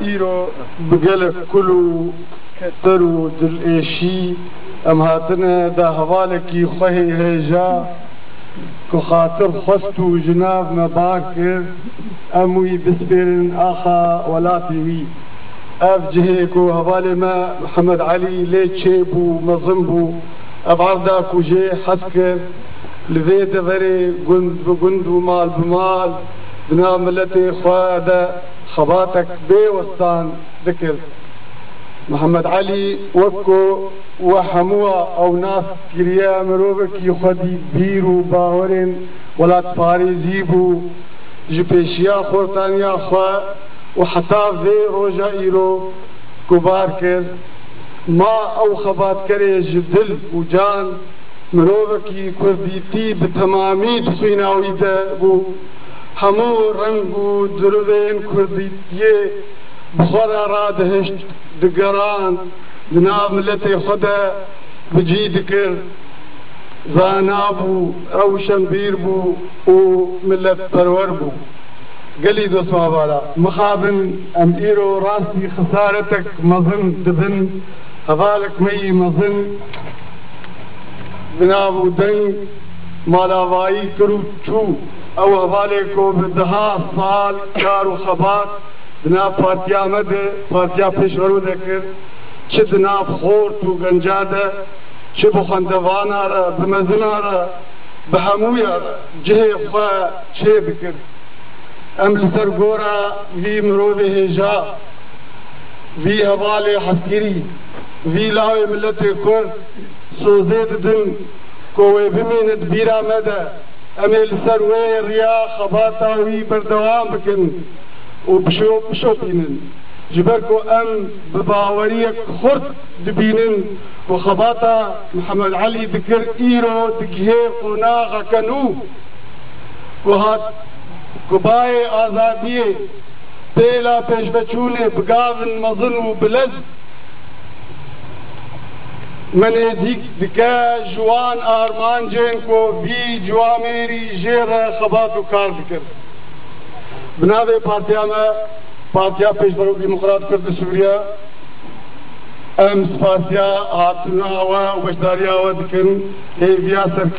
إيرو بقلك كلو كترو دل إيشي أم هاتنا دا هوالكي خوهي هيجا كو خاطر خستو جناب مباكر أموي بسبيرن آخا ولاتي وي أف جهيكو هوالي ما محمد علي لي تشيبو مظنبو أبعرداكو جي حسكر لذيت فري قند بقند ومال بمال بنا ملتي خوادة خباتك بي وسطان ذكر محمد علي وكو وحموها او ناس كريا مروبك يخدي بيرو باورين ولا تفاري زيبو جبيشيا خورتانيا خوا وحتى ذي روجا ايرو كبار كر ما او خبات كري جدل وجان مروبك يكرديتي بتمامي تخيناوي بو همو رنگو دروين كرديتي بخورا رادهشت دقران جناب ملتي خدا بجي ذكر زانابو روشن بيربو وملت پروربو قلي دوست مابالا مخابن اميرو راسي خسارتك مظن دبن هفالك مي مظن بنابو دن مالاوائي کرو چو او حوالے کو بدہا سال کارو خبات دنا فاتیا مد فاتیا پیشورو دکر چه دنا خور تو گنجا ده چه بخندوانا را بمزنا را بهمویا را جه خواه چه بکر ام سر گورا وی مرود هجا وی حوالے حسکری وی لاوی ملت کرد سوزید دن کوئی بمینت بیرا مده امیل سروی ریا خباتاوی بردوام بکن وبشو بينن جبركو ام بباوريك خرد دبينن وخباطا محمد علي ذكر ايرو دكهيف وناغا كانو وهات كباي آزادية بيلا پیش بچونه بقاذن مظن وبلد من يديك دكا جوان آرمان جينكو في جواميري جير خباتو كار ذكر بنابه پارتیا پیشبرو دیمقراط کرد سوریا ام سپاسیا هاتنا و بشداریا و دکن هیویا سر